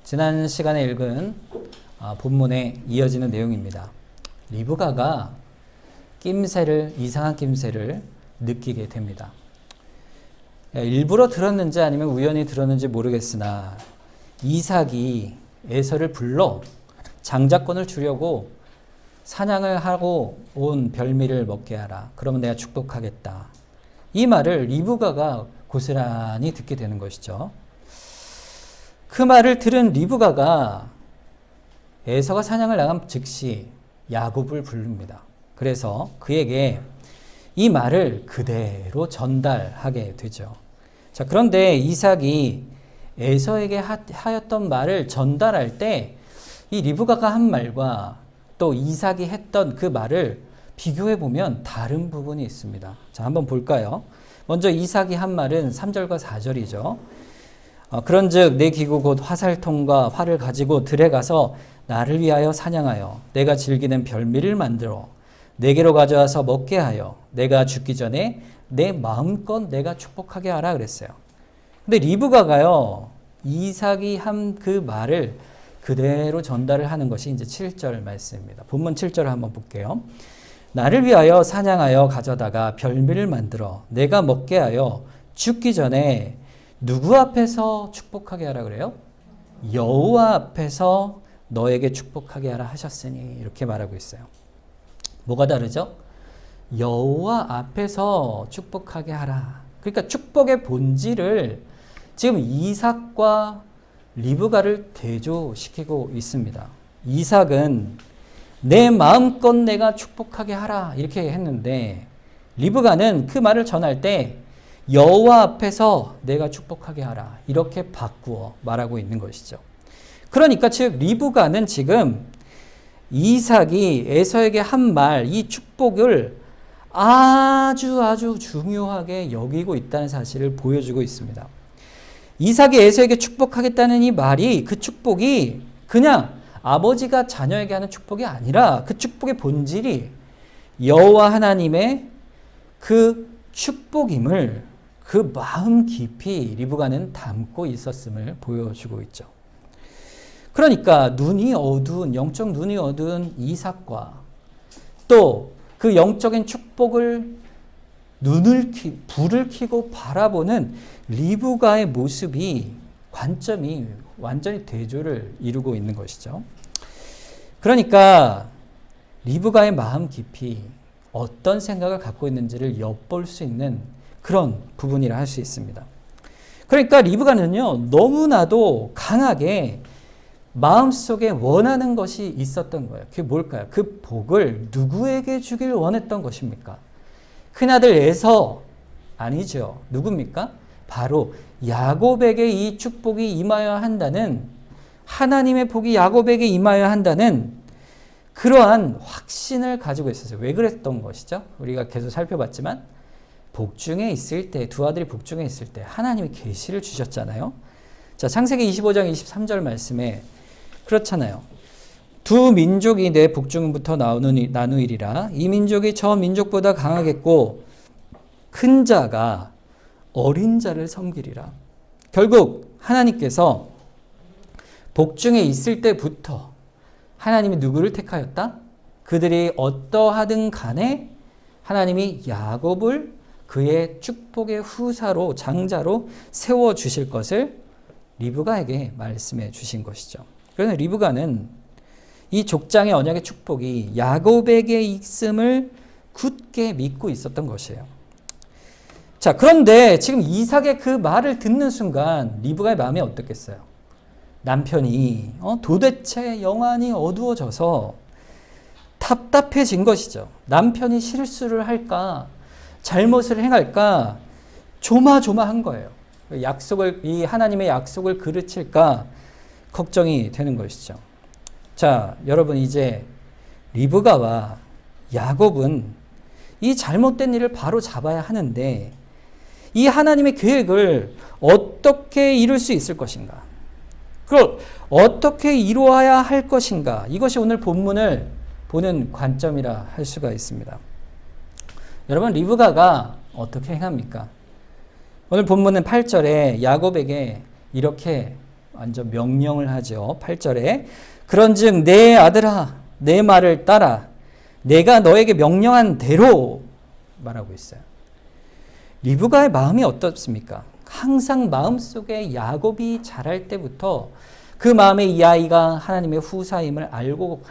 지난 시간에 읽은 본문에 이어지는 내용입니다. 리브가가 이상한 낌새를 느끼게 됩니다. 일부러 들었는지 아니면 우연히 들었는지 모르겠으나 이삭이 에서를 불러 장자권을 주려고 사냥을 하고 온 별미를 먹게 하라. 그러면 내가 축복하겠다. 이 말을 리브가가 고스란히 듣게 되는 것이죠. 그 말을 들은 리브가가 에서가 사냥을 나간 즉시 야곱을 부릅니다. 그래서 그에게 이 말을 그대로 전달하게 되죠. 자, 그런데 이삭이 에서에게 하였던 말을 전달할 때 이 리브가가 한 말과 또 이삭이 했던 그 말을 비교해 보면 다른 부분이 있습니다. 자, 한번 볼까요? 먼저 이삭이 한 말은 3절과 4절이죠. 그런즉 내 기구 곧 화살통과 활을 가지고 들에 가서 나를 위하여 사냥하여 내가 즐기는 별미를 만들어 내게로 가져와서 먹게 하여 내가 죽기 전에 내 마음껏 내가 축복하게 하라 그랬어요. 근데 리브가가요, 이삭이 한 그 말을 그대로 전달을 하는 것이 이제 7절 말씀입니다. 본문 7절을 한번 볼게요. 나를 위하여 사냥하여 가져다가 별미를 만들어 내가 먹게 하여 죽기 전에 누구 앞에서 축복하게 하라 그래요? 여호와 앞에서 너에게 축복하게 하라 하셨으니, 이렇게 말하고 있어요. 뭐가 다르죠? 여호와 앞에서 축복하게 하라. 그러니까 축복의 본질을 지금 이삭과 리브가를 대조시키고 있습니다. 이삭은 내 마음껏 내가 축복하게 하라 이렇게 했는데, 리브가는 그 말을 전할 때 여호와 앞에서 내가 축복하게 하라 이렇게 바꾸어 말하고 있는 것이죠. 그러니까 즉 리브가는 지금 이삭이 에서에게 한 말, 이 축복을 아주 중요하게 여기고 있다는 사실을 보여주고 있습니다. 이삭이 에서에게 축복하겠다는 이 말이, 그 축복이 그냥 아버지가 자녀에게 하는 축복이 아니라 그 축복의 본질이 여호와 하나님의 그 축복임을 그 마음 깊이 리브가는 담고 있었음을 보여주고 있죠. 그러니까 영적 눈이 어두운 이삭과 또 그 영적인 축복을 불을 켜고 바라보는 리브가의 모습이, 관점이 완전히 대조를 이루고 있는 것이죠. 그러니까 리브가의 마음 깊이 어떤 생각을 갖고 있는지를 엿볼 수 있는 그런 부분이라 할 수 있습니다. 그러니까 리브가는요, 너무나도 강하게 마음속에 원하는 것이 있었던 거예요. 그게 뭘까요? 그 복을 누구에게 주길 원했던 것입니까? 큰아들 에서 아니죠. 누굽니까? 바로 야곱에게 이 축복이 임하여야 한다는, 하나님의 복이 야곱에게 임하여야 한다는 그러한 확신을 가지고 있었어요. 왜 그랬던 것이죠? 우리가 계속 살펴봤지만 복중에 있을 때, 두 아들이 복중에 있을 때 하나님이 계시를 주셨잖아요. 자, 창세기 25장 23절 말씀에 그렇잖아요. 두 민족이 내 복중부터 나누이리라. 이 민족이 저 민족보다 강하겠고 큰 자가 어린 자를 섬기리라. 결국 하나님께서 복중에 있을 때부터 하나님이 누구를 택하였다? 그들이 어떠하든 간에 하나님이 야곱을 그의 축복의 후사로, 장자로 세워주실 것을 리브가에게 말씀해 주신 것이죠. 그래서 리브가는 이 족장의 언약의 축복이 야곱에게 있음을 굳게 믿고 있었던 것이에요. 자, 그런데 지금 이삭의 그 말을 듣는 순간 리브가의 마음이 어떻겠어요? 남편이 도대체 영안이 어두워져서 답답해진 것이죠. 남편이 실수를 할까, 잘못을 행할까 조마조마한 거예요. 이 하나님의 약속을 그르칠까 걱정이 되는 것이죠. 자, 여러분, 이제 리브가와 야곱은 이 잘못된 일을 바로 잡아야 하는데 이 하나님의 계획을 어떻게 이룰 수 있을 것인가? 그걸 어떻게 이루어야 할 것인가? 이것이 오늘 본문을 보는 관점이라 할 수가 있습니다. 여러분, 리브가가 어떻게 행합니까? 오늘 본문은 8절에 야곱에게 이렇게 완전 명령을 하죠. 8절에 그런즉 내 아들아 내 말을 따라 내가 너에게 명령한 대로 말하고 있어요. 리브가의 마음이 어떻습니까? 항상 마음속에 야곱이 자랄 때부터 그 마음에 이 아이가 하나님의 후사임을 알고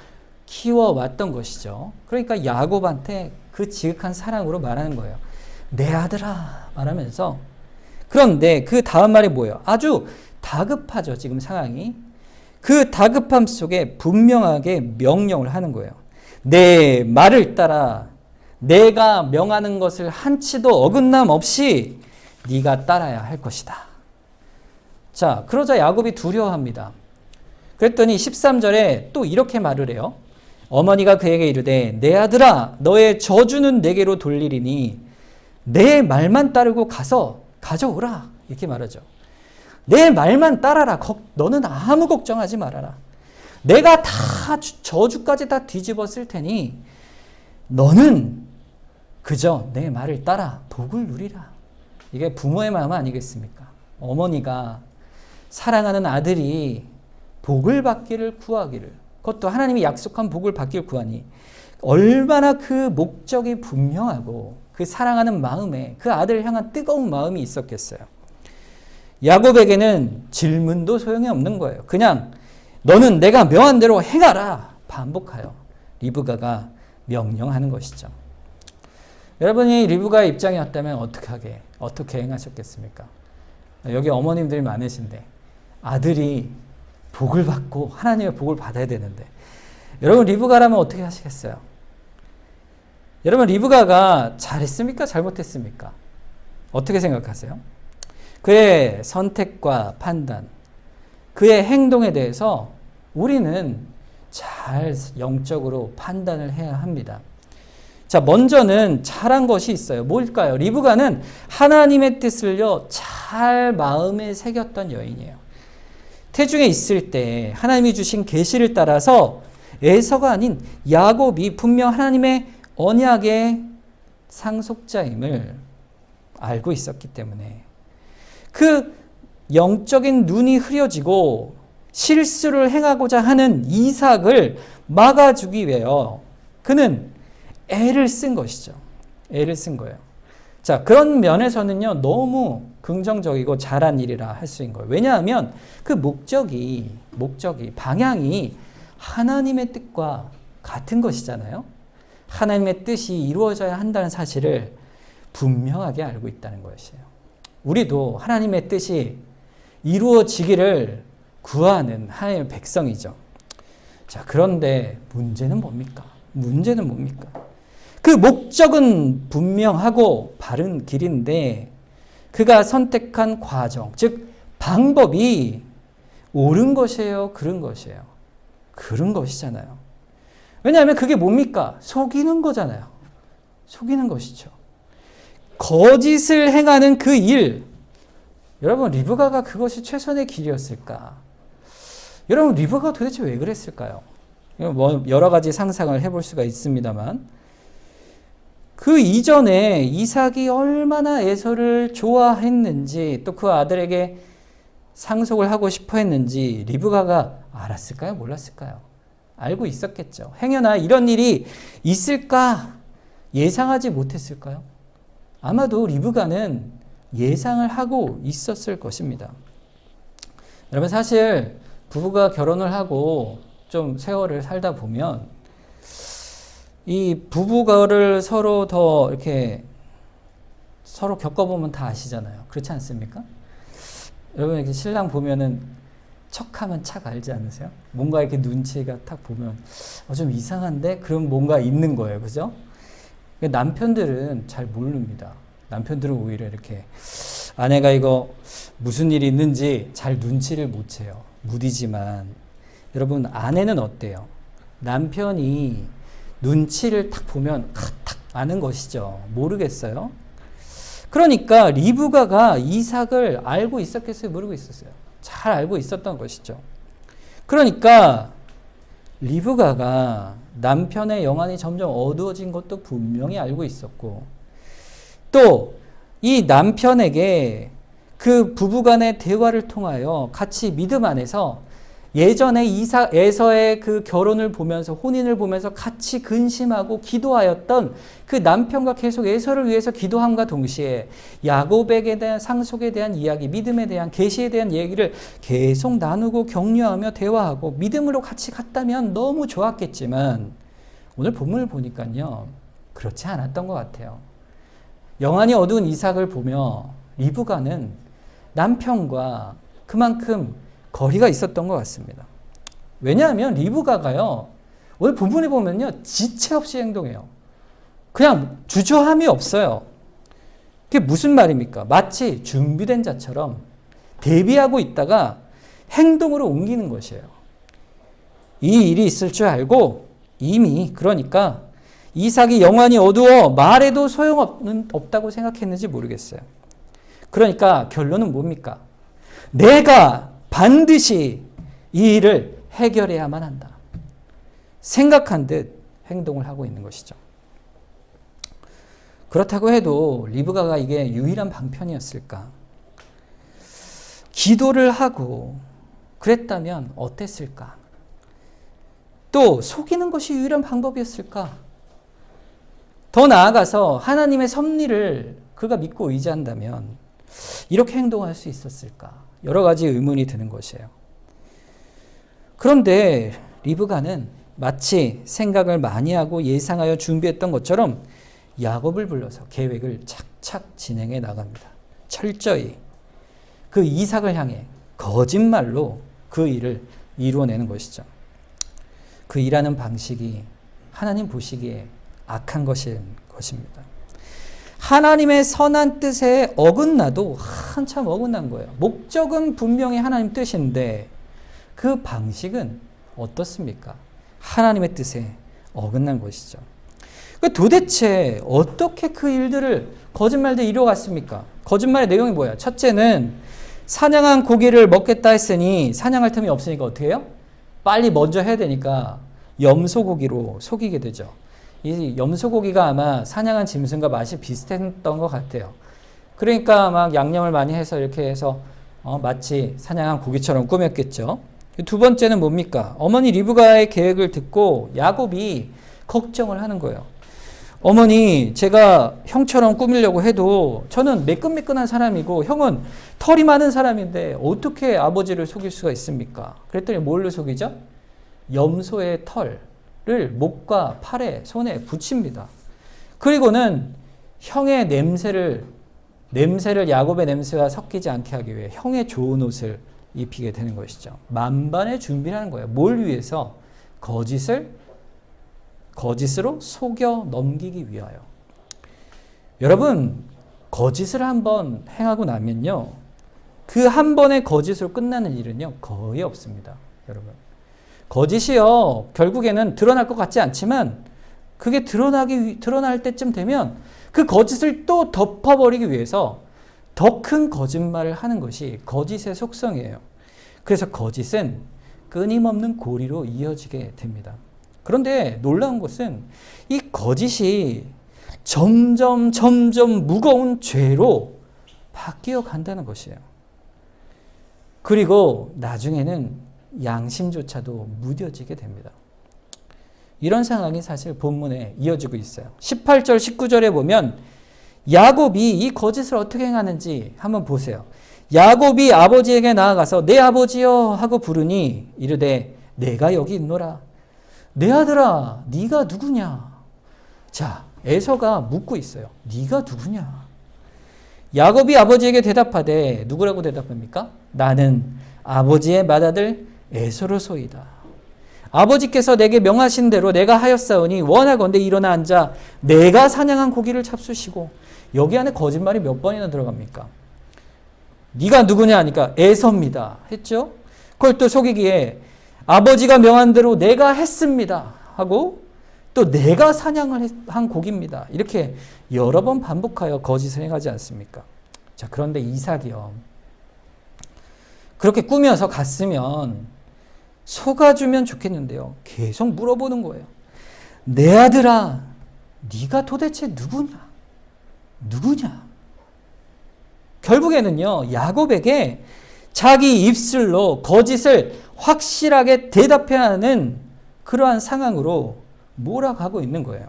키워왔던 것이죠. 그러니까 야곱한테 그 지극한 사랑으로 말하는 거예요. 내 아들아 말하면서. 그런데 그 다음 말이 뭐예요? 아주 다급하죠. 지금 상황이. 그 다급함 속에 분명하게 명령을 하는 거예요. 내 말을 따라 내가 명하는 것을 한치도 어긋남 없이 네가 따라야 할 것이다. 자, 그러자 야곱이 두려워합니다. 그랬더니 13절에 또 이렇게 말을 해요. 어머니가 그에게 이르되 내 아들아 너의 저주는 내게로 돌리리니 내 말만 따르고 가서 가져오라. 이렇게 말하죠. 내 말만 따라라. 너는 아무 걱정하지 말아라. 내가 다 저주까지 다 뒤집어 쓸 테니 너는 그저 내 말을 따라 복을 누리라. 이게 부모의 마음 아니겠습니까? 어머니가 사랑하는 아들이 복을 받기를 구하기를, 그것도 하나님이 약속한 복을 받기를 구하니 얼마나 그 목적이 분명하고 그 사랑하는 마음에 그 아들을 향한 뜨거운 마음이 있었겠어요. 야곱에게는 질문도 소용이 없는 거예요. 그냥 너는 내가 명한 대로 행하라 반복하여 리브가가 명령하는 것이죠. 여러분이 리브가의 입장이었다면 어떻게 행하셨겠습니까? 여기 어머님들이 많으신데 아들이 복을 받고 하나님의 복을 받아야 되는데 여러분 리브가라면 어떻게 하시겠어요? 여러분 리브가가 잘했습니까? 잘못했습니까? 어떻게 생각하세요? 그의 선택과 판단, 그의 행동에 대해서 우리는 잘 영적으로 판단을 해야 합니다. 자, 먼저는 잘한 것이 있어요. 뭘까요? 리브가는 하나님의 뜻을요, 잘 마음에 새겼던 여인이에요. 태중에 있을 때 하나님이 주신 계시를 따라서 에서가 아닌 야곱이 분명 하나님의 언약의 상속자임을 알고 있었기 때문에 그 영적인 눈이 흐려지고 실수를 행하고자 하는 이삭을 막아주기 위하여 그는 애를 쓴 것이죠. 애를 쓴 거예요. 자, 그런 면에서는요, 너무 긍정적이고 잘한 일이라 할 수 있는 거예요. 왜냐하면 그 목적이, 방향이 하나님의 뜻과 같은 것이잖아요. 하나님의 뜻이 이루어져야 한다는 사실을 분명하게 알고 있다는 것이에요. 우리도 하나님의 뜻이 이루어지기를 구하는 하나님의 백성이죠. 자, 그런데 문제는 뭡니까? 그 목적은 분명하고 바른 길인데 그가 선택한 과정, 즉 방법이 옳은 것이에요? 그른 것이에요? 그른 것이잖아요. 왜냐하면 그게 뭡니까? 속이는 거잖아요. 속이는 것이죠. 거짓을 행하는 그 일, 여러분 리브가가 그것이 최선의 길이었을까? 여러분 리브가가 도대체 왜 그랬을까요? 뭐 여러 가지 상상을 해볼 수가 있습니다만 그 이전에 이삭이 얼마나 에서를 좋아했는지 또 그 아들에게 상속을 하고 싶어 했는지 리브가가 알았을까요? 몰랐을까요? 알고 있었겠죠. 행여나 이런 일이 있을까 예상하지 못했을까요? 아마도 리브가는 예상을 하고 있었을 것입니다. 여러분 사실 부부가 결혼을 하고 좀 세월을 살다 보면 이 부부가를 서로 더 이렇게 서로 겪어보면 다 아시잖아요. 그렇지 않습니까? 여러분 이렇게 신랑 보면은 척하면 착 알지 않으세요? 뭔가 이렇게 눈치가 딱 보면 좀 이상한데? 그럼 뭔가 있는 거예요. 그죠? 남편들은 잘 모릅니다. 남편들은 오히려 이렇게 아내가 이거 무슨 일이 있는지 잘 눈치를 못 채요. 무디지만 여러분 아내는 어때요? 남편이 눈치를 딱 보면 탁 아는 것이죠. 모르겠어요? 그러니까 리브가가 이삭을 알고 있었겠어요? 모르고 있었어요? 잘 알고 있었던 것이죠. 그러니까 리브가가 남편의 영안이 점점 어두워진 것도 분명히 알고 있었고 또 이 남편에게 그 부부간의 대화를 통하여 같이 믿음 안에서 예전에 에서의 그 결혼을 보면서 혼인을 보면서 같이 근심하고 기도하였던 그 남편과 계속 에서를 위해서 기도함과 동시에 야곱에게 대한 상속에 대한 이야기, 믿음에 대한 계시에 대한 얘기를 계속 나누고 격려하며 대화하고 믿음으로 같이 갔다면 너무 좋았겠지만 오늘 본문을 보니까요 그렇지 않았던 것 같아요. 영안이 어두운 이삭을 보며 리브가는 남편과 그만큼 거리가 있었던 것 같습니다. 왜냐하면 리브가가요 오늘 본문에 보면요 지체 없이 행동해요. 그냥 주저함이 없어요. 그게 무슨 말입니까? 마치 준비된 자처럼 대비하고 있다가 행동으로 옮기는 것이에요. 이 일이 있을 줄 알고 이미 그러니까 이삭이 영안이 어두워 말해도 소용없다고 생각했는지 모르겠어요. 그러니까 결론은 뭡니까? 내가 반드시 이 일을 해결해야만 한다. 생각한 듯 행동을 하고 있는 것이죠. 그렇다고 해도 리브가가 이게 유일한 방편이었을까? 기도를 하고 그랬다면 어땠을까? 또 속이는 것이 유일한 방법이었을까? 더 나아가서 하나님의 섭리를 그가 믿고 의지한다면 이렇게 행동할 수 있었을까? 여러 가지 의문이 드는 것이에요. 그런데 리브가는 마치 생각을 많이 하고 예상하여 준비했던 것처럼 야곱을 불러서 계획을 착착 진행해 나갑니다. 철저히 그 이삭을 향해 거짓말로 그 일을 이루어내는 것이죠. 그 일하는 방식이 하나님 보시기에 악한 것입니다. 하나님의 선한 뜻에 어긋나도 한참 어긋난 거예요. 목적은 분명히 하나님 뜻인데 그 방식은 어떻습니까? 하나님의 뜻에 어긋난 것이죠. 도대체 어떻게 그 일들을 거짓말들 이루어갔습니까? 거짓말의 내용이 뭐야? 첫째는 사냥한 고기를 먹겠다 했으니 사냥할 틈이 없으니까 어떻게 해요? 빨리 먼저 해야 되니까 염소고기로 속이게 되죠. 이 염소고기가 아마 사냥한 짐승과 맛이 비슷했던 것 같아요. 그러니까 막 양념을 많이 해서 이렇게 해서 마치 사냥한 고기처럼 꾸몄겠죠. 두 번째는 뭡니까? 어머니 리브가의 계획을 듣고 야곱이 걱정을 하는 거예요. 어머니, 제가 형처럼 꾸미려고 해도 저는 매끈매끈한 사람이고 형은 털이 많은 사람인데 어떻게 아버지를 속일 수가 있습니까? 그랬더니 뭘로 속이죠? 염소의 털을 목과 팔에, 손에 붙입니다. 그리고는 형의 냄새를 야곱의 냄새와 섞이지 않게 하기 위해 형의 좋은 옷을 입히게 되는 것이죠. 만반의 준비를 하는 거예요. 뭘 위해서? 거짓으로 속여 넘기기 위하여. 여러분, 거짓을 한번 행하고 나면요, 그 한 번의 거짓으로 끝나는 일은요 거의 없습니다. 여러분, 거짓이요 결국에는 드러날 것 같지 않지만 그게 드러날 때쯤 되면 그 거짓을 또 덮어버리기 위해서 더 큰 거짓말을 하는 것이 거짓의 속성이에요. 그래서 거짓은 끊임없는 고리로 이어지게 됩니다. 그런데 놀라운 것은 이 거짓이 점점 무거운 죄로 바뀌어 간다는 것이에요. 그리고 나중에는 양심조차도 무뎌지게 됩니다. 이런 상황이 사실 본문에 이어지고 있어요. 18절, 19절에 보면 야곱이 이 거짓을 어떻게 행하는지 한번 보세요. 야곱이 아버지에게 나아가서 내 아버지여 하고 부르니 이르되 내가 여기 있노라. 내 아들아, 네가 누구냐? 자, 에서가 묻고 있어요. 네가 누구냐? 야곱이 아버지에게 대답하되 누구라고 대답합니까? 나는 아버지의 맏아들 에서로소이다. 아버지께서 내게 명하신 대로 내가 하였사오니 원하건대 일어나 앉아 내가 사냥한 고기를 잡수시고. 여기 안에 거짓말이 몇 번이나 들어갑니까? 네가 누구냐 하니까 에서입니다 했죠. 그걸 또 속이기에 아버지가 명한 대로 내가 했습니다 하고 또 내가 사냥을 한 고기입니다. 이렇게 여러 번 반복하여 거짓을 행하지 않습니까? 자, 그런데 이삭이요, 그렇게 꾸며서 갔으면 속아주면 좋겠는데요, 계속 물어보는 거예요. 내 아들아, 네가 도대체 누구냐? 결국에는요, 야곱에게 자기 입술로 거짓을 확실하게 대답해야 하는 그러한 상황으로 몰아가고 있는 거예요.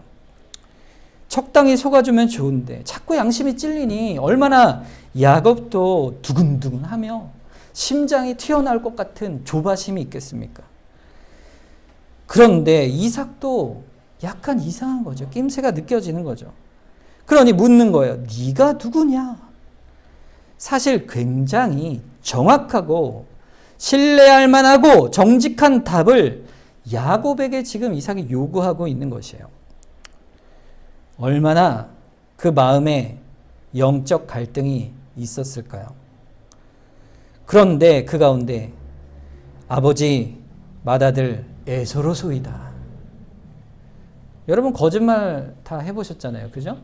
적당히 속아주면 좋은데 자꾸 양심이 찔리니 얼마나 야곱도 두근두근하며 심장이 튀어나올 것 같은 조바심이 있겠습니까? 그런데 이삭도 약간 이상한 거죠. 낌새가 느껴지는 거죠. 그러니 묻는 거예요. 네가 누구냐? 사실 굉장히 정확하고 신뢰할 만하고 정직한 답을 야곱에게 지금 이삭이 요구하고 있는 것이에요. 얼마나 그 마음에 영적 갈등이 있었을까요? 그런데 그 가운데 아버지 맏아들 에서로소이다. 여러분 거짓말 다 해보셨잖아요. 그죠?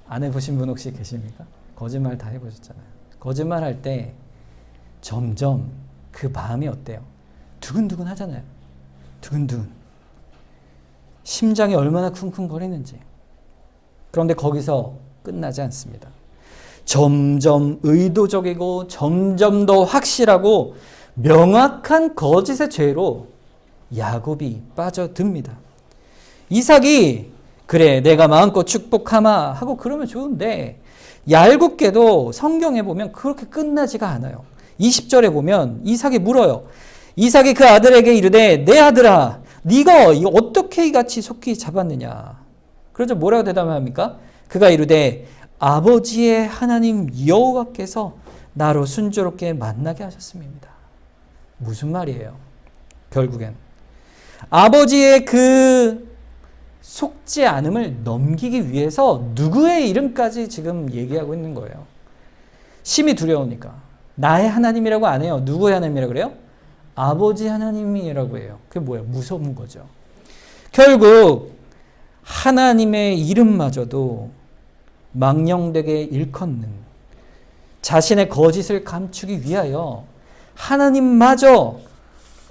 안 해보신 분 혹시 계십니까? 거짓말 다 해보셨잖아요. 거짓말 할 때 점점 그 마음이 어때요? 두근두근 하잖아요. 두근두근. 심장이 얼마나 쿵쿵거리는지. 그런데 거기서 끝나지 않습니다. 점점 의도적이고 점점 더 확실하고 명확한 거짓의 죄로 야곱이 빠져듭니다. 이삭이 그래 내가 마음껏 축복하마 하고 그러면 좋은데 얄궂게도 성경에 보면 그렇게 끝나지가 않아요. 20절에 보면 이삭이 물어요. 이삭이 그 아들에게 이르되 내 아들아 네가 어떻게 이같이 속히 잡았느냐. 그러죠. 뭐라고 대답합니까? 그가 이르되 아버지의 하나님 여호와께서 나로 순조롭게 만나게 하셨음입니다. 무슨 말이에요? 결국엔 아버지의 그 속지 않음을 넘기기 위해서 누구의 이름까지 지금 얘기하고 있는 거예요. 심히 두려우니까. 나의 하나님이라고 안 해요. 누구의 하나님이라고 그래요? 아버지 하나님이라고 해요. 그게 뭐예요? 무서운 거죠. 결국 하나님의 이름마저도 망령되게 일컫는 자신의 거짓을 감추기 위하여 하나님마저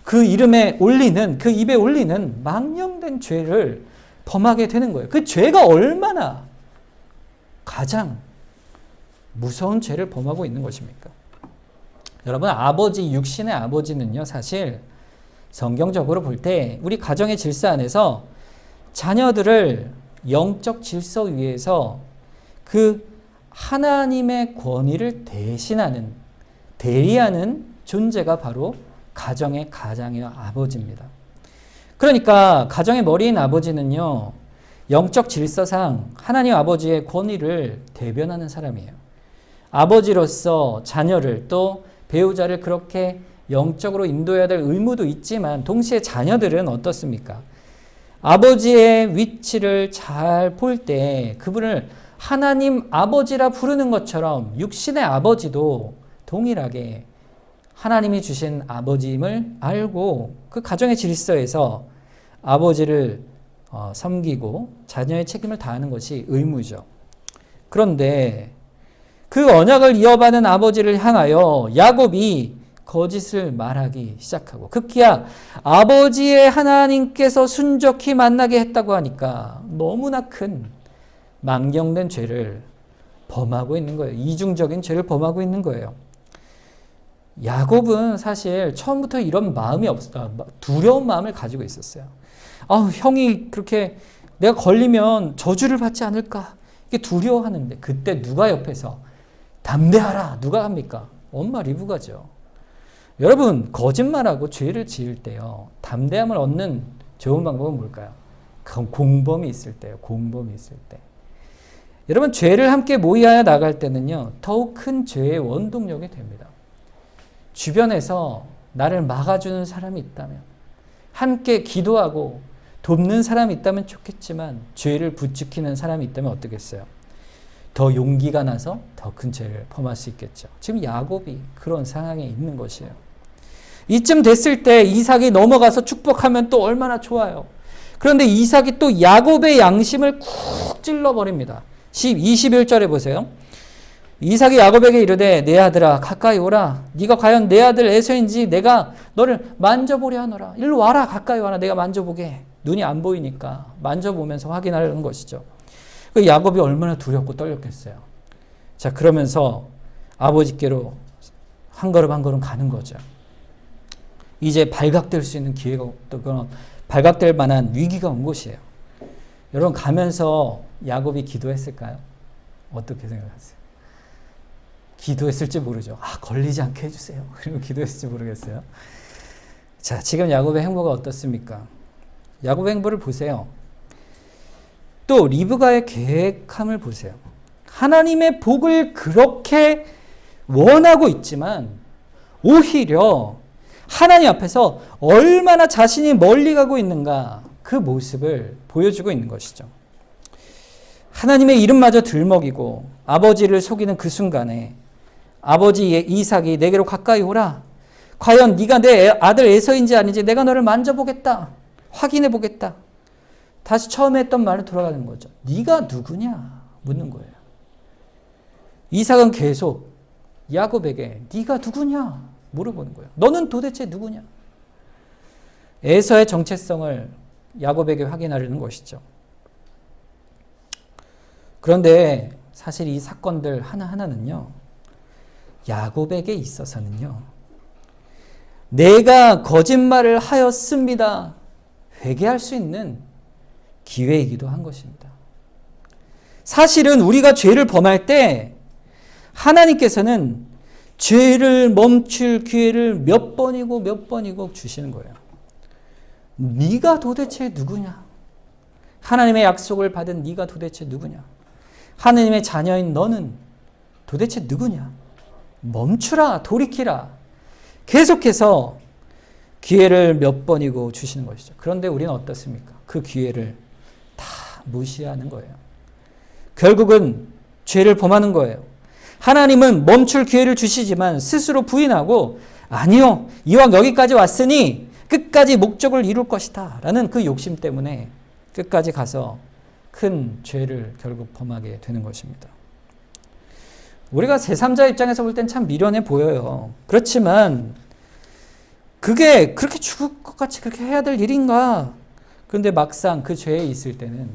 그 이름에 올리는, 그 입에 올리는 망령된 죄를 범하게 되는 거예요. 그 죄가 얼마나 가장 무서운 죄를 범하고 있는 것입니까? 여러분, 아버지, 육신의 아버지는요, 사실 성경적으로 볼 때 우리 가정의 질서 안에서 자녀들을 영적 질서 위에서 그 하나님의 권위를 대신하는, 대리하는 존재가 바로 가정의 아버지입니다. 그러니까 가정의 머리인 아버지는요, 영적 질서상 하나님 아버지의 권위를 대변하는 사람이에요. 아버지로서 자녀를 또 배우자를 그렇게 영적으로 인도해야 될 의무도 있지만 동시에 자녀들은 어떻습니까? 아버지의 위치를 잘 볼 때 그분을 하나님 아버지라 부르는 것처럼 육신의 아버지도 동일하게 하나님이 주신 아버지임을 알고 그 가정의 질서에서 아버지를 섬기고 자녀의 책임을 다하는 것이 의무죠. 그런데 그 언약을 이어받은 아버지를 향하여 야곱이 거짓을 말하기 시작하고 급기야 아버지의 하나님께서 순적히 만나게 했다고 하니까 너무나 큰 망령된 죄를 범하고 있는 거예요. 이중적인 죄를 범하고 있는 거예요. 야곱은 사실 처음부터 이런 마음이 두려운 마음을 가지고 있었어요. 형이 그렇게 내가 걸리면 저주를 받지 않을까 이게 두려워하는데 그때 누가 옆에서 담대하라 누가 합니까? 엄마 리브가죠. 여러분 거짓말하고 죄를 지을 때요 담대함을 얻는 좋은 방법은 뭘까요? 공범이 있을 때요. 공범이 있을 때. 여러분 죄를 함께 모의하여 나갈 때는요 더욱 큰 죄의 원동력이 됩니다. 주변에서 나를 막아주는 사람이 있다면 함께 기도하고 돕는 사람이 있다면 좋겠지만 죄를 부추기는 사람이 있다면 어떻겠어요? 더 용기가 나서 더 큰 죄를 범할 수 있겠죠. 지금 야곱이 그런 상황에 있는 것이에요. 이쯤 됐을 때 이삭이 넘어가서 축복하면 또 얼마나 좋아요. 그런데 이삭이 또 야곱의 양심을 쿡 찔러버립니다. 21절에 보세요. 이삭이 야곱에게 이르되 내 아들아 가까이 오라. 네가 과연 내 아들 에서인지 내가 너를 만져보려 하노라. 일로 와라. 가까이 와라. 내가 만져보게. 눈이 안 보이니까 만져보면서 확인하려는 것이죠. 야곱이 얼마나 두렵고 떨렸겠어요. 자, 그러면서 아버지께로 한 걸음 한 걸음 가는 거죠. 이제 발각될 수 있는 기회가 없고 발각될 만한 위기가 온 곳이에요. 여러분 가면서 야곱이 기도했을까요? 어떻게 생각하세요? 기도했을지 모르죠. 걸리지 않게 해주세요. 그리고 기도했을지 모르겠어요. 자, 지금 야곱의 행보가 어떻습니까? 야곱의 행보를 보세요. 또 리브가의 계획함을 보세요. 하나님의 복을 그렇게 원하고 있지만 오히려 하나님 앞에서 얼마나 자신이 멀리 가고 있는가 그 모습을 보여주고 있는 것이죠. 하나님의 이름마저 들먹이고 아버지를 속이는 그 순간에 아버지 이삭이 내게로 가까이 오라. 과연 네가 내 아들 에서인지 아닌지 내가 너를 만져보겠다. 확인해 보겠다. 다시 처음에 했던 말을 돌아가는 거죠. 네가 누구냐? 묻는 거예요. 이삭은 계속 야곱에게 네가 누구냐? 물어보는 거예요. 너는 도대체 누구냐? 에서의 정체성을 야곱에게 확인하려는 것이죠. 그런데 사실 이 사건들 하나하나는요. 야곱에게 있어서는요. 내가 거짓말을 하였습니다. 회개할 수 있는 기회이기도 한 것입니다. 사실은 우리가 죄를 범할 때 하나님께서는 죄를 멈출 기회를 몇 번이고 주시는 거예요. 네가 도대체 누구냐? 하나님의 약속을 받은 네가 도대체 누구냐? 하나님의 자녀인 너는 도대체 누구냐? 멈추라, 돌이키라. 계속해서 기회를 몇 번이고 주시는 것이죠. 그런데 우리는 어떻습니까? 그 기회를 다 무시하는 거예요. 결국은 죄를 범하는 거예요. 하나님은 멈출 기회를 주시지만 스스로 부인하고 아니요, 이왕 여기까지 왔으니 끝까지 목적을 이룰 것이다 라는 그 욕심 때문에 끝까지 가서 큰 죄를 결국 범하게 되는 것입니다. 우리가 제3자 입장에서 볼 땐 참 미련해 보여요. 그렇지만 그게 그렇게 죽을 것 같이 그렇게 해야 될 일인가? 그런데 막상 그 죄에 있을 때는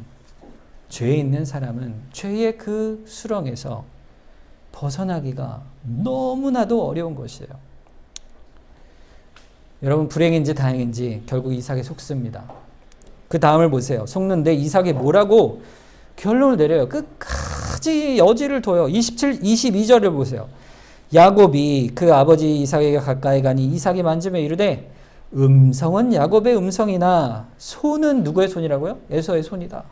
죄에 있는 사람은 죄의 그 수렁에서 벗어나기가 너무나도 어려운 것이에요. 여러분 불행인지 다행인지 결국 이삭에 속습니다. 그 다음을 보세요. 속는데 이삭이 뭐라고 결론을 내려요. 끝까지 여지를 둬요. 22절을 보세요. 야곱이 그 아버지 이삭에게 가까이 가니 이삭이 만지며 이르되 음성은 야곱의 음성이나 손은 누구의 손이라고요? 에서의 손이다.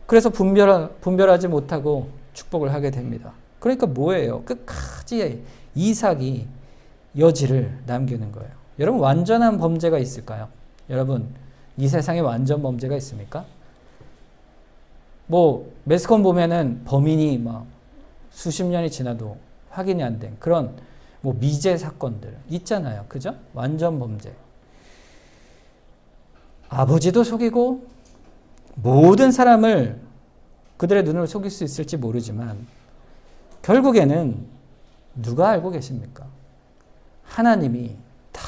그래서 분별하지 못하고 축복을 하게 됩니다. 그러니까 뭐예요? 끝까지 이삭이 여지를 남기는 거예요. 여러분 완전한 범죄가 있을까요? 여러분 이 세상에 완전 범죄가 있습니까? 매스컴 보면은 범인이 막 수십 년이 지나도 확인이 안 된 그런 미제 사건들 있잖아요. 그죠? 완전 범죄. 아버지도 속이고 모든 사람을 그들의 눈을 속일 수 있을지 모르지만 결국에는 누가 알고 계십니까? 하나님이 다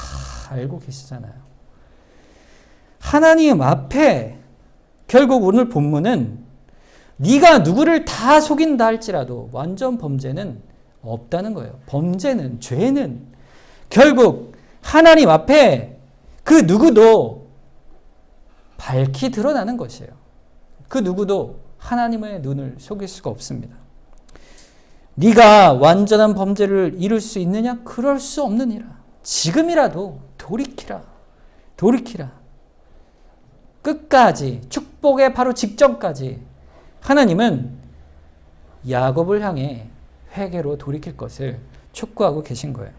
알고 계시잖아요. 하나님 앞에 결국 오늘 본문은 네가 누구를 다 속인다 할지라도 완전 범죄는 없다는 거예요. 범죄는, 죄는 결국 하나님 앞에 그 누구도 밝히 드러나는 것이에요. 그 누구도 하나님의 눈을 속일 수가 없습니다. 네가 완전한 범죄를 이룰 수 있느냐? 그럴 수 없느니라. 지금이라도 돌이키라. 돌이키라. 끝까지 축복의 바로 직전까지 하나님은 야곱을 향해 회개로 돌이킬 것을 촉구하고 계신 거예요.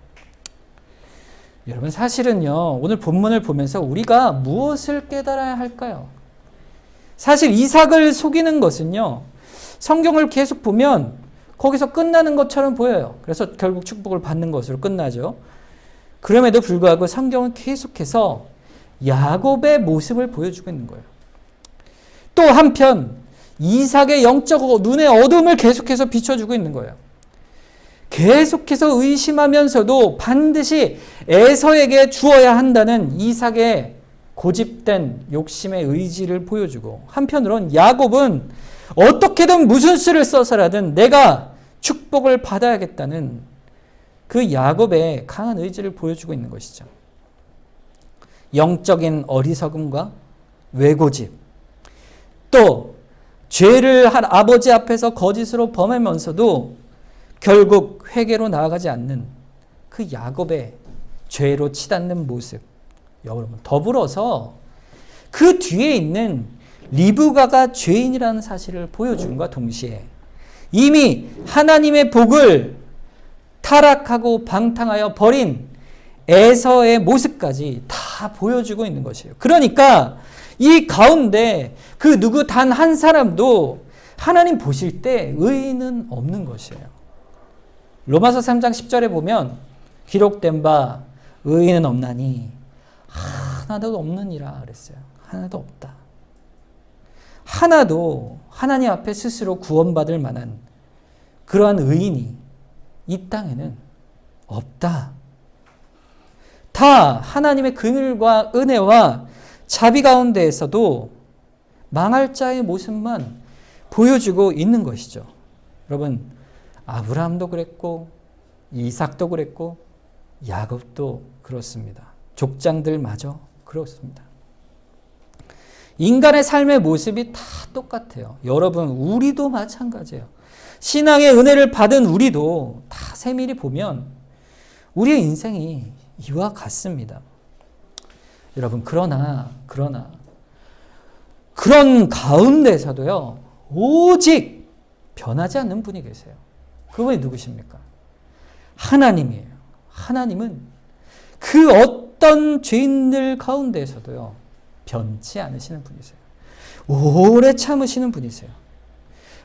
여러분 사실은요. 오늘 본문을 보면서 우리가 무엇을 깨달아야 할까요? 사실 이삭을 속이는 것은요. 성경을 계속 보면 거기서 끝나는 것처럼 보여요. 그래서 결국 축복을 받는 것으로 끝나죠. 그럼에도 불구하고 성경은 계속해서 야곱의 모습을 보여주고 있는 거예요. 또 한편 이삭의 영적 눈의 어둠을 계속해서 비춰주고 있는 거예요. 계속해서 의심하면서도 반드시 에서에게 주어야 한다는 이삭의 고집된 욕심의 의지를 보여주고 한편으론 야곱은 어떻게든 무슨 수를 써서라든 내가 축복을 받아야겠다는 그 야곱의 강한 의지를 보여주고 있는 것이죠. 영적인 어리석음과 외고집, 또 죄를 한 아버지 앞에서 거짓으로 범하면서도 결국 회개로 나아가지 않는 그 야곱의 죄로 치닫는 모습, 여러분, 더불어서 그 뒤에 있는 리브가가 죄인이라는 사실을 보여줌과 동시에 이미 하나님의 복을 타락하고 방탕하여 버린 에서의 모습까지 다 보여주고 있는 것이에요. 그러니까 이 가운데 그 누구 단 한 사람도 하나님 보실 때 의인은 없는 것이에요. 로마서 3장 10절에 보면 기록된 바 의인은 없나니 하나도 없느니라 그랬어요. 하나도 없다. 하나도 하나님 앞에 스스로 구원받을 만한 그러한 의인이 이 땅에는 없다. 다 하나님의 긍휼과 은혜와 자비 가운데에서도 망할 자의 모습만 보여주고 있는 것이죠. 여러분, 아브라함도 그랬고 이삭도 그랬고 야곱도 그렇습니다. 족장들마저 그렇습니다. 인간의 삶의 모습이 다 똑같아요. 여러분, 우리도 마찬가지예요. 신앙의 은혜를 받은 우리도 다 세밀히 보면 우리의 인생이 이와 같습니다. 여러분, 그러나 그런 가운데서도요, 오직 변하지 않는 분이 계세요. 그분이 누구십니까? 하나님이에요. 하나님은 그 어떤 죄인들 가운데서도요, 변치 않으시는 분이세요. 오래 참으시는 분이세요.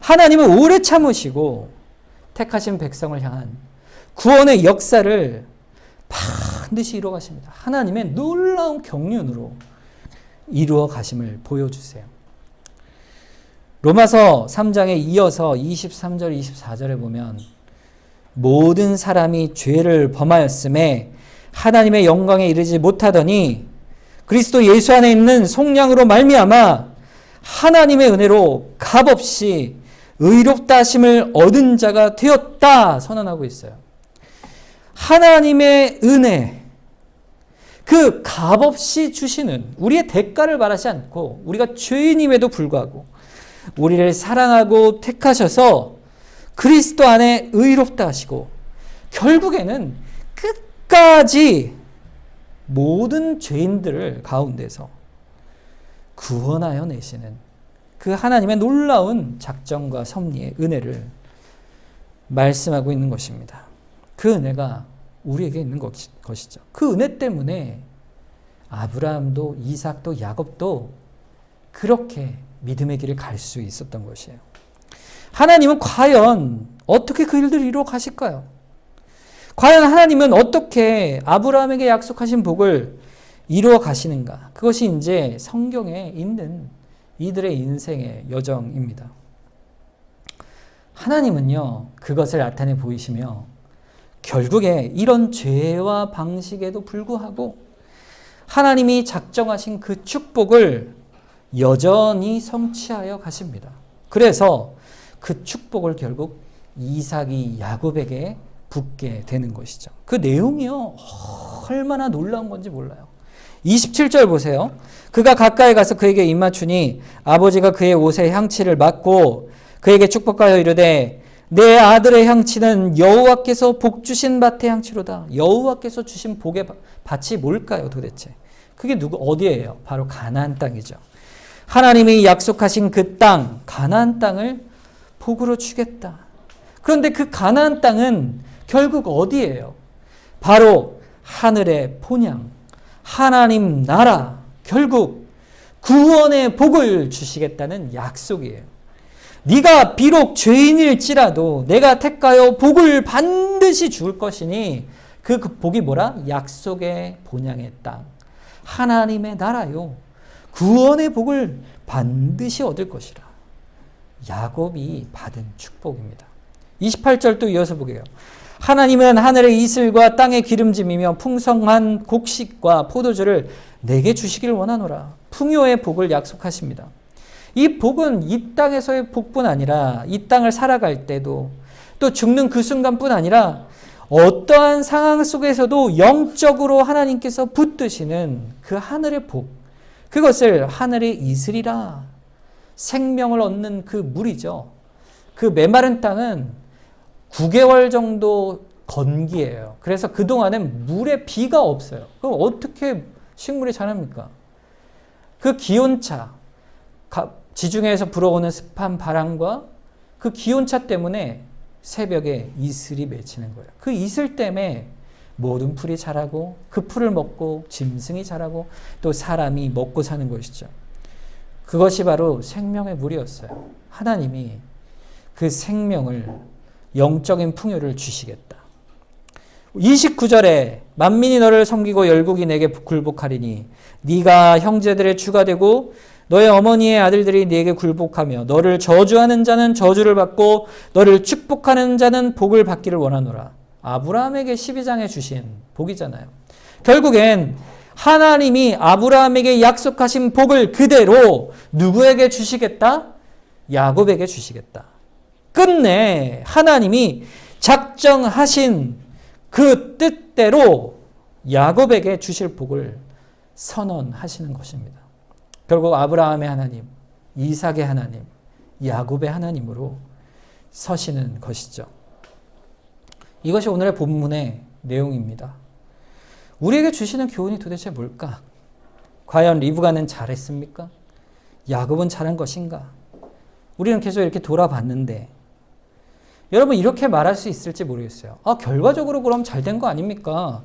하나님은 오래 참으시고 택하신 백성을 향한 구원의 역사를 반드시 이루어 가십니다. 하나님의 놀라운 경륜으로 이루어 가심을 보여주세요. 로마서 3장에 이어서 23절, 24절에 보면 모든 사람이 죄를 범하였음에 하나님의 영광에 이르지 못하더니 그리스도 예수 안에 있는 속량으로 말미암아 하나님의 은혜로 값없이 의롭다 하심을 얻은 자가 되었다 선언하고 있어요. 하나님의 은혜, 그 값없이 주시는, 우리의 대가를 바라지 않고 우리가 죄인임에도 불구하고 우리를 사랑하고 택하셔서 그리스도 안에 의롭다 하시고 결국에는 끝까지 모든 죄인들을 가운데서 구원하여 내시는 그 하나님의 놀라운 작정과 섭리의 은혜를 말씀하고 있는 것입니다. 그 은혜가 우리에게 있는 것이죠. 그 은혜 때문에 아브라함도 이삭도 야곱도 그렇게 믿음의 길을 갈 수 있었던 것이에요. 하나님은 과연 어떻게 그 일들을 이루어 가실까요? 과연 하나님은 어떻게 아브라함에게 약속하신 복을 이루어 가시는가? 그것이 이제 성경에 있는 이들의 인생의 여정입니다. 하나님은요, 그것을 나타내 보이시며 결국에 이런 죄와 방식에도 불구하고 하나님이 작정하신 그 축복을 여전히 성취하여 가십니다. 그래서 그 축복을 결국 이삭이 야곱에게 붙게 되는 것이죠. 그 내용이요, 얼마나 놀라운 건지 몰라요. 27절 보세요. 그가 가까이 가서 그에게 입맞추니 아버지가 그의 옷에 향치를 맡고 그에게 축복하여 이르되 내 아들의 향치는 여호와께서 복 주신 밭의 향치로다. 여호와께서 주신 복의 밭이 뭘까요 도대체? 그게 어디예요? 바로 가나안 땅이죠. 하나님이 약속하신 그 땅, 가나안 땅을 복으로 주겠다. 그런데 그 가나안 땅은 결국 어디예요? 바로 하늘의 본향, 하나님 나라, 결국 구원의 복을 주시겠다는 약속이에요. 네가 비록 죄인일지라도 내가 택하여 복을 반드시 줄 것이니 그 복이 뭐라? 약속의 본향의 땅, 하나님의 나라요. 구원의 복을 반드시 얻을 것이라. 야곱이 받은 축복입니다. 28절 또 이어서 보게요. 하나님은 하늘의 이슬과 땅의 기름짐이며 풍성한 곡식과 포도주를 내게 주시길 원하노라. 풍요의 복을 약속하십니다. 이 복은 이 땅에서의 복뿐 아니라 이 땅을 살아갈 때도 또 죽는 그 순간뿐 아니라 어떠한 상황 속에서도 영적으로 하나님께서 붙드시는 그 하늘의 복, 그것을 하늘의 이슬이라, 생명을 얻는 그 물이죠. 그 메마른 땅은 9개월 정도 건기예요. 그래서 그동안은 물에 비가 없어요. 그럼 어떻게 식물이 자랍니까? 그 기온차, 지중해에서 불어오는 습한 바람과 그 기온차 때문에 새벽에 이슬이 맺히는 거예요. 그 이슬 때문에 모든 풀이 자라고 그 풀을 먹고 짐승이 자라고 또 사람이 먹고 사는 것이죠. 그것이 바로 생명의 물이었어요. 하나님이 그 생명을, 영적인 풍요를 주시겠다. 29절에 만민이 너를 섬기고 열국이 내게 굴복하리니 네가 형제들의 주가 되고 너의 어머니의 아들들이 네게 굴복하며 너를 저주하는 자는 저주를 받고 너를 축복하는 자는 복을 받기를 원하노라. 아브라함에게 12장에 주신 복이잖아요. 결국엔 하나님이 아브라함에게 약속하신 복을 그대로 누구에게 주시겠다? 야곱에게 주시겠다. 끝내 하나님이 작정하신 그 뜻대로 야곱에게 주실 복을 선언하시는 것입니다. 결국 아브라함의 하나님, 이삭의 하나님, 야곱의 하나님으로 서시는 것이죠. 이것이 오늘의 본문의 내용입니다. 우리에게 주시는 교훈이 도대체 뭘까? 과연 리브가는 잘했습니까? 야곱은 잘한 것인가? 우리는 계속 이렇게 돌아봤는데 여러분 이렇게 말할 수 있을지 모르겠어요. 결과적으로 그럼 잘된 거 아닙니까?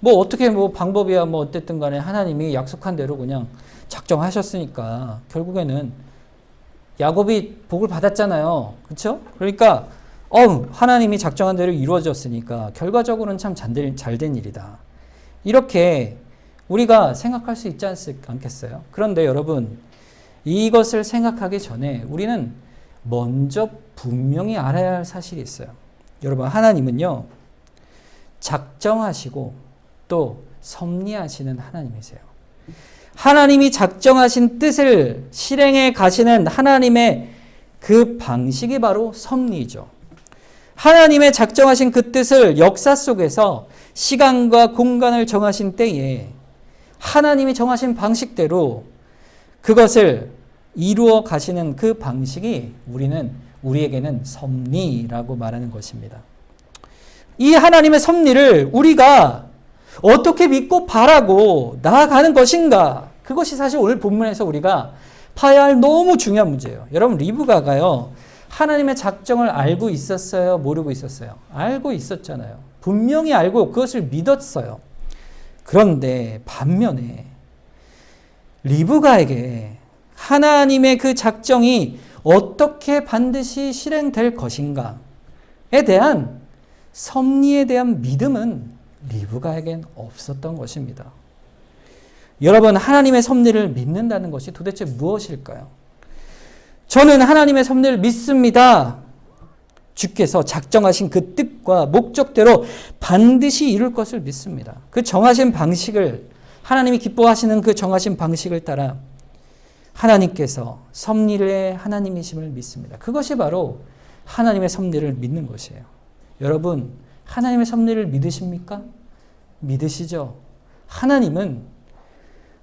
어떻게 방법이야 어쨌든 간에 하나님이 약속한 대로 그냥 작정하셨으니까 결국에는 야곱이 복을 받았잖아요. 그렇죠? 그러니까 하나님이 작정한 대로 이루어졌으니까 결과적으로는 참 잘된 일이다. 이렇게 우리가 생각할 수 있지 않겠어요? 그런데 여러분 이것을 생각하기 전에 우리는 먼저 분명히 알아야 할 사실이 있어요. 여러분 하나님은요 작정하시고 또 섭리하시는 하나님이세요. 하나님이 작정하신 뜻을 실행해 가시는 하나님의 그 방식이 바로 섭리죠. 하나님의 작정하신 그 뜻을 역사 속에서 시간과 공간을 정하신 때에 하나님이 정하신 방식대로 그것을 이루어 가시는 그 방식이 우리에게는 섭리라고 말하는 것입니다. 이 하나님의 섭리를 우리가 어떻게 믿고 바라고 나아가는 것인가? 그것이 사실 오늘 본문에서 우리가 파야 할 너무 중요한 문제예요. 여러분 리브가가요. 하나님의 작정을 알고 있었어요? 모르고 있었어요? 알고 있었잖아요. 분명히 알고 그것을 믿었어요. 그런데 반면에 리브가에게 하나님의 그 작정이 어떻게 반드시 실행될 것인가에 대한 섭리에 대한 믿음은 리브가에겐 없었던 것입니다. 여러분 하나님의 섭리를 믿는다는 것이 도대체 무엇일까요? 저는 하나님의 섭리를 믿습니다. 주께서 작정하신 그 뜻과 목적대로 반드시 이룰 것을 믿습니다. 그 정하신 방식을 하나님이 기뻐하시는 그 정하신 방식을 따라 하나님께서 섭리의 하나님이심을 믿습니다. 그것이 바로 하나님의 섭리를 믿는 것이에요. 여러분 하나님의 섭리를 믿으십니까? 믿으시죠? 하나님은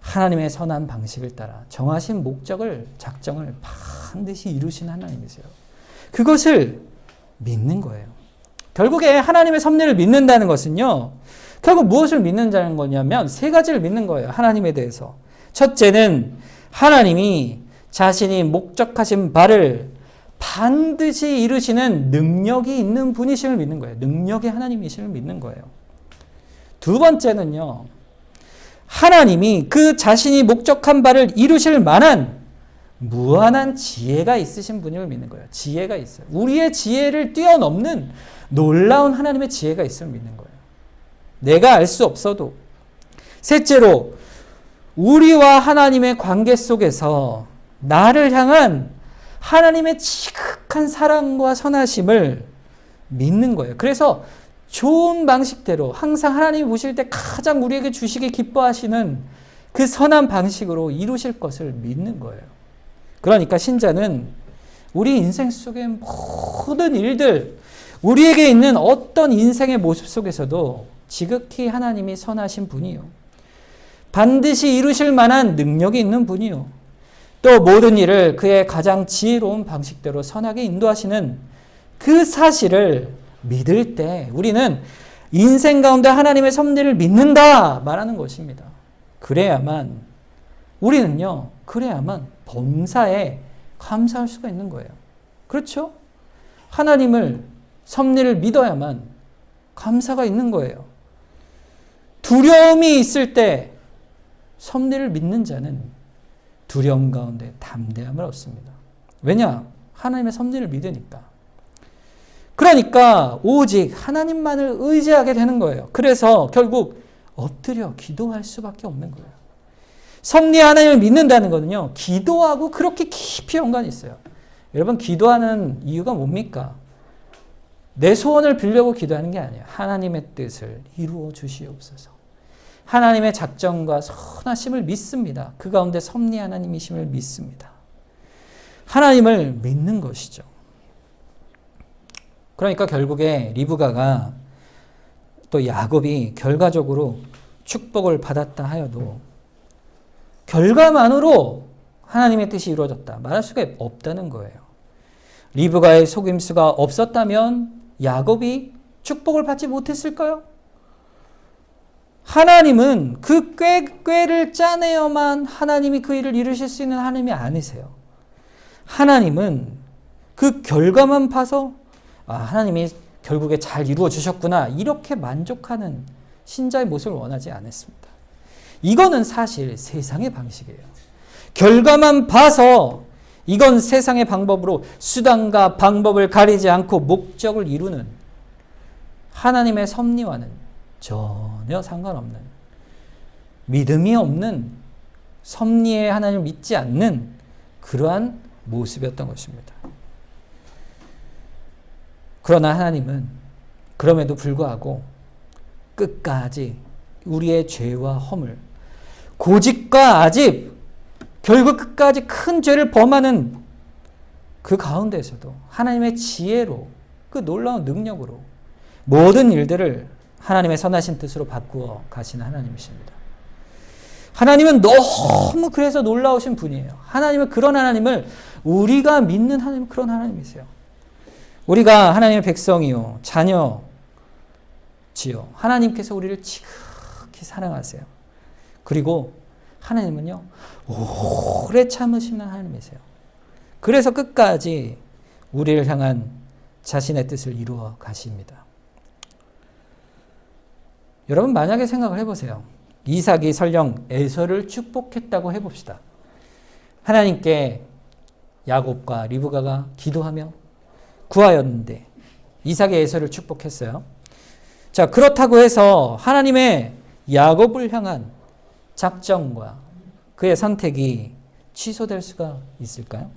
하나님의 선한 방식을 따라 정하신 목적을 작정을 반드시 이루신 하나님이세요. 그것을 믿는 거예요. 결국에 하나님의 섭리를 믿는다는 것은요. 결국 무엇을 믿는다는 거냐면 세 가지를 믿는 거예요. 하나님에 대해서. 첫째는 하나님이 자신이 목적하신 바를 반드시 이루시는 능력이 있는 분이심을 믿는 거예요. 능력의 하나님이심을 믿는 거예요. 두 번째는요. 하나님이 그 자신이 목적한 바를 이루실 만한 무한한 지혜가 있으신 분임을 믿는 거예요. 지혜가 있어요. 우리의 지혜를 뛰어넘는 놀라운 하나님의 지혜가 있음을 믿는 거예요. 내가 알 수 없어도. 셋째로 우리와 하나님의 관계 속에서 나를 향한 하나님의 지극한 사랑과 선하심을 믿는 거예요. 그래서 좋은 방식대로 항상 하나님이 보실 때 가장 우리에게 주시기 기뻐하시는 그 선한 방식으로 이루실 것을 믿는 거예요. 그러니까 신자는 우리 인생 속의 모든 일들, 우리에게 있는 어떤 인생의 모습 속에서도 지극히 하나님이 선하신 분이요. 반드시 이루실 만한 능력이 있는 분이요. 또 모든 일을 그의 가장 지혜로운 방식대로 선하게 인도하시는 그 사실을 믿을 때 우리는 인생 가운데 하나님의 섭리를 믿는다 말하는 것입니다. 그래야만 우리는요, 그래야만 범사에 감사할 수가 있는 거예요. 그렇죠? 하나님을 섭리를 믿어야만 감사가 있는 거예요. 두려움이 있을 때 섭리를 믿는 자는 두려움 가운데 담대함을 얻습니다. 왜냐? 하나님의 섭리를 믿으니까. 그러니까 오직 하나님만을 의지하게 되는 거예요. 그래서 결국 엎드려 기도할 수밖에 없는 거예요. 섭리 하나님을 믿는다는 거는요, 기도하고 그렇게 깊이 연관이 있어요. 여러분, 기도하는 이유가 뭡니까? 내 소원을 빌려고 기도하는 게 아니에요. 하나님의 뜻을 이루어 주시옵소서. 하나님의 작정과 선하심을 믿습니다. 그 가운데 섭리 하나님이심을 믿습니다. 하나님을 믿는 것이죠. 그러니까 결국에 리브가가 또 야곱이 결과적으로 축복을 받았다 하여도 결과만으로 하나님의 뜻이 이루어졌다 말할 수가 없다는 거예요. 리브가의 속임수가 없었다면 야곱이 축복을 받지 못했을까요? 하나님은 그 꾀를 짜내어만 하나님이 그 일을 이루실 수 있는 하나님이 아니세요. 하나님은 그 결과만 봐서 하나님이 결국에 잘 이루어 주셨구나 이렇게 만족하는 신자의 모습을 원하지 않았습니다. 이거는 사실 세상의 방식이에요. 결과만 봐서 이건 세상의 방법으로 수단과 방법을 가리지 않고 목적을 이루는 하나님의 섭리와는 전혀 상관없는 믿음이 없는 섭리의 하나님을 믿지 않는 그러한 모습이었던 것입니다. 그러나 하나님은 그럼에도 불구하고 끝까지 우리의 죄와 허물, 고집과 아집, 결국 끝까지 큰 죄를 범하는 그 가운데서도 하나님의 지혜로 그 놀라운 능력으로 모든 일들을 하나님의 선하신 뜻으로 바꾸어 가시는 하나님이십니다. 하나님은 너무 그래서 놀라우신 분이에요. 하나님은 그런 하나님을 우리가 믿는 하나님은 그런 하나님이세요. 우리가 하나님의 백성이요 자녀지요. 하나님께서 우리를 지극히 사랑하세요. 그리고 하나님은요 오래 참으시는 하나님이세요. 그래서 끝까지 우리를 향한 자신의 뜻을 이루어 가십니다. 여러분 만약에 생각을 해보세요. 이삭이 설령 에서를 축복했다고 해봅시다. 하나님께 야곱과 리브가가 기도하며 구하였는데 이삭이 에서를 축복했어요. 자, 그렇다고 해서 하나님의 야곱을 향한 작정과 그의 선택이 취소될 수가 있을까요?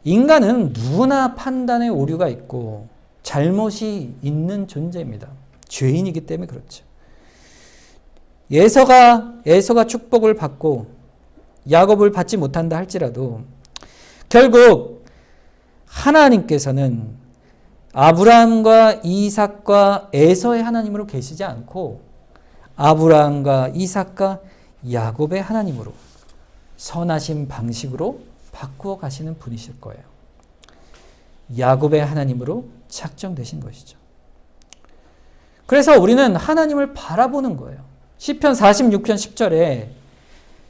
인간은 누구나 판단의 오류가 있고 잘못이 있는 존재입니다. 죄인이기 때문에 그렇죠. 에서가 축복을 받고 야곱을 받지 못한다 할지라도 결국 하나님께서는 아브라함과 이삭과 에서의 하나님으로 계시지 않고 아브라함과 이삭과 야곱의 하나님으로 선하신 방식으로 바꾸어 가시는 분이실 거예요. 야곱의 하나님으로 작정되신 것이죠. 그래서 우리는 하나님을 바라보는 거예요. 시편 46편 10절에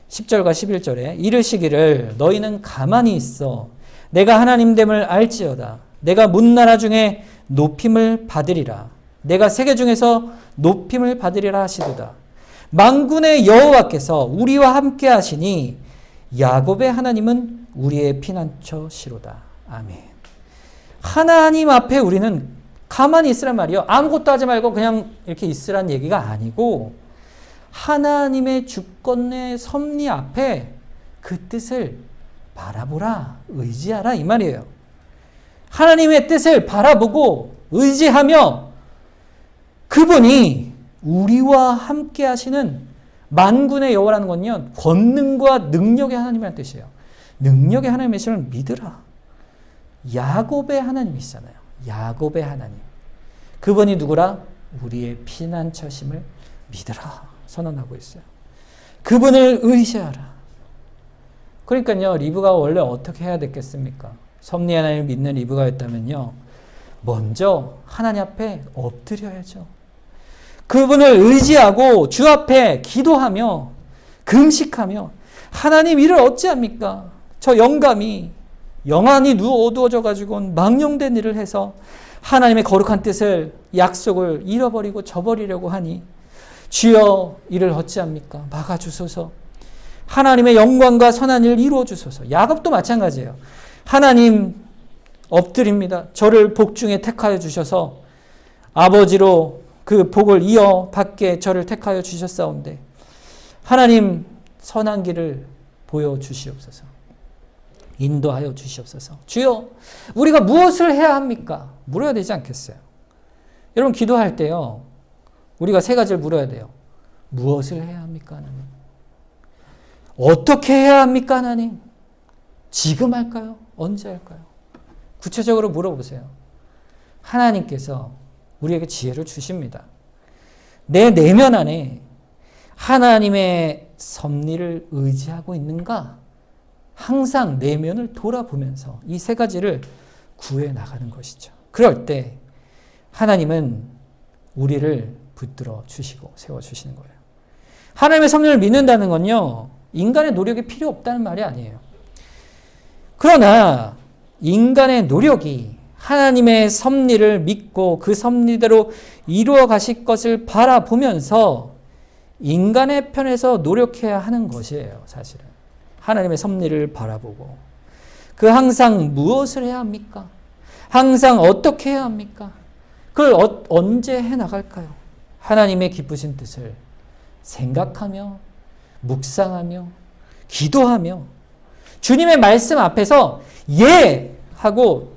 10절과 11절에 이르시기를 너희는 가만히 있어 내가 하나님됨을 알지어다. 내가 문나라 중에 높임을 받으리라. 내가 세계 중에서 높임을 받으리라 하시도다. 만군의 여호와께서 우리와 함께 하시니 야곱의 하나님은 우리의 피난처시로다. 아멘. 하나님 앞에 우리는 가만히 있으란 말이요. 아무것도 하지 말고 그냥 이렇게 있으란 얘기가 아니고 하나님의 주권의 섭리 앞에 그 뜻을 바라보라, 의지하라 이 말이에요. 하나님의 뜻을 바라보고 의지하며 그분이 우리와 함께 하시는 만군의 여호와라는 건요. 권능과 능력의 하나님이라는 뜻이에요. 능력의 하나님이심을 믿으라. 야곱의 하나님이시잖아요. 야곱의 하나님. 그분이 누구라? 우리의 피난처심을 믿으라 선언하고 있어요. 그분을 의지하라. 그러니까요, 리브가 원래 어떻게 해야 됐겠습니까? 섭리 하나님을 믿는 리브가였다면요, 먼저 하나님 앞에 엎드려야죠. 그분을 의지하고 주 앞에 기도하며 금식하며 하나님 이를 어찌합니까? 저 영감이 영안이 어두워져 가지고 망령된 일을 해서 하나님의 거룩한 뜻을 약속을 잃어버리고 저버리려고 하니 주여 이를 어찌합니까? 막아주소서. 하나님의 영광과 선한 일을 이루어 주소서. 야곱도 마찬가지예요. 하나님 엎드립니다. 저를 복 중에 택하여 주셔서 아버지로 그 복을 이어받게 저를 택하여 주셨사온데 하나님 선한 길을 보여주시옵소서. 인도하여 주시옵소서. 주여 우리가 무엇을 해야 합니까? 물어야 되지 않겠어요? 여러분 기도할 때요, 우리가 세 가지를 물어야 돼요. 무엇을 해야 합니까 하나님? 어떻게 해야 합니까 하나님? 지금 할까요? 언제 할까요? 구체적으로 물어보세요. 하나님께서 우리에게 지혜를 주십니다. 내 내면 안에 하나님의 섭리를 의지하고 있는가? 항상 내면을 돌아보면서 이 세 가지를 구해 나가는 것이죠. 그럴 때 하나님은 우리를 붙들어 주시고 세워 주시는 거예요. 하나님의 섭리를 믿는다는 건요, 인간의 노력이 필요 없다는 말이 아니에요. 그러나 인간의 노력이 하나님의 섭리를 믿고 그 섭리대로 이루어 가실 것을 바라보면서 인간의 편에서 노력해야 하는 것이에요, 사실은. 하나님의 섭리를 바라보고 그 항상 무엇을 해야 합니까? 항상 어떻게 해야 합니까? 그걸 언제 해 나갈까요? 하나님의 기쁘신 뜻을 생각하며 묵상하며 기도하며 주님의 말씀 앞에서 예! 하고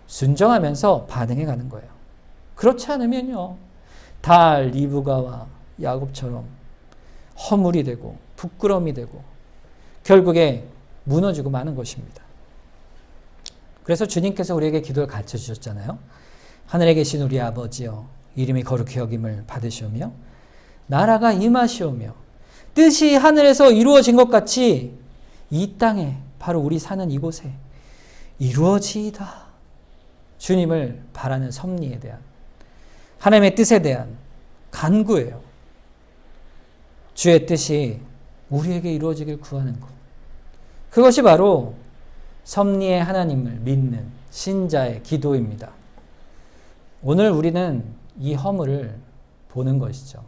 순종하면서 반응해 가는 거예요. 그렇지 않으면요, 다 리브가와 야곱처럼 허물이 되고 부끄러움이 되고 결국에 무너지고 마는 것입니다. 그래서 주님께서 우리에게 기도를 가르쳐 주셨잖아요. 하늘에 계신 우리 아버지여, 이름이 거룩히 여김을 받으시오며 나라가 임하시오며 뜻이 하늘에서 이루어진 것 같이 이 땅에, 바로 우리 사는 이곳에 이루어지이다. 주님을 바라는 섭리에 대한, 하나님의 뜻에 대한 간구예요. 주의 뜻이 우리에게 이루어지길 구하는 것. 그것이 바로 섭리의 하나님을 믿는 신자의 기도입니다. 오늘 우리는 이 허물을 보는 것이죠.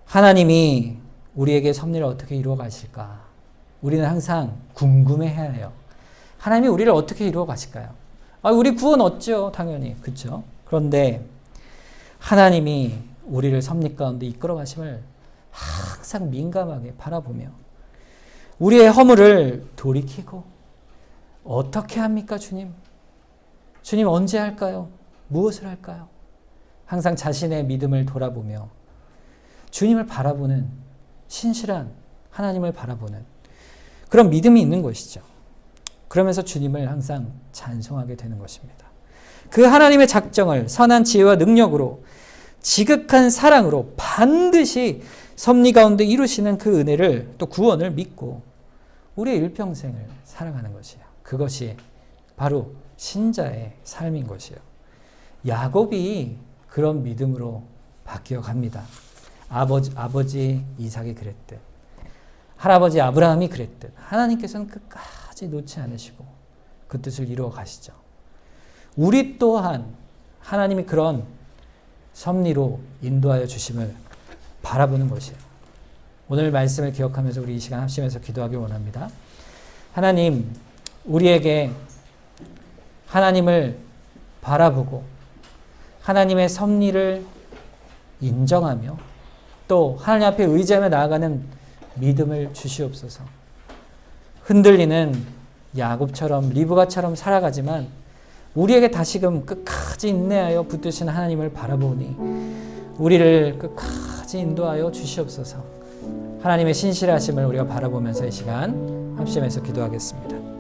하나님이 우리에게 섭리를 어떻게 이루어 가실까? 우리는 항상 궁금해해야 해요. 하나님이 우리를 어떻게 이루어 가실까요? 우리 구원 얻죠, 당연히. 그렇죠? 그런데 하나님이 우리를 섭리 가운데 이끌어 가심을 항상 민감하게 바라보며 우리의 허물을 돌이키고 어떻게 합니까 주님? 주님 언제 할까요? 무엇을 할까요? 항상 자신의 믿음을 돌아보며 주님을 바라보는 신실한 하나님을 바라보는 그런 믿음이 있는 것이죠. 그러면서 주님을 항상 찬송하게 되는 것입니다. 그 하나님의 작정을 선한 지혜와 능력으로 지극한 사랑으로 반드시 섭리 가운데 이루시는 그 은혜를, 또 구원을 믿고 우리의 일평생을 살아가는 것이에요. 그것이 바로 신자의 삶인 것이에요. 야곱이 그런 믿음으로 바뀌어 갑니다. 아버지 이삭이 그랬듯, 할아버지 아브라함이 그랬듯 하나님께서는 끝까지 놓지 않으시고 그 뜻을 이루어 가시죠. 우리 또한 하나님이 그런 섭리로 인도하여 주심을 바라보는 것이에요. 오늘 말씀을 기억하면서 우리 이 시간 합심해서 기도하기 원합니다. 하나님, 우리에게 하나님을 바라보고 하나님의 섭리를 인정하며 또 하나님 앞에 의지하며 나아가는 믿음을 주시옵소서. 흔들리는 야곱처럼 리브가처럼 살아가지만 우리에게 다시금 끝까지 인내하여 붙드신 하나님을 바라보니 우리를 끝까지 인도하여 주시옵소서. 하나님의 신실하심을 우리가 바라보면서 이 시간 합심해서 기도하겠습니다.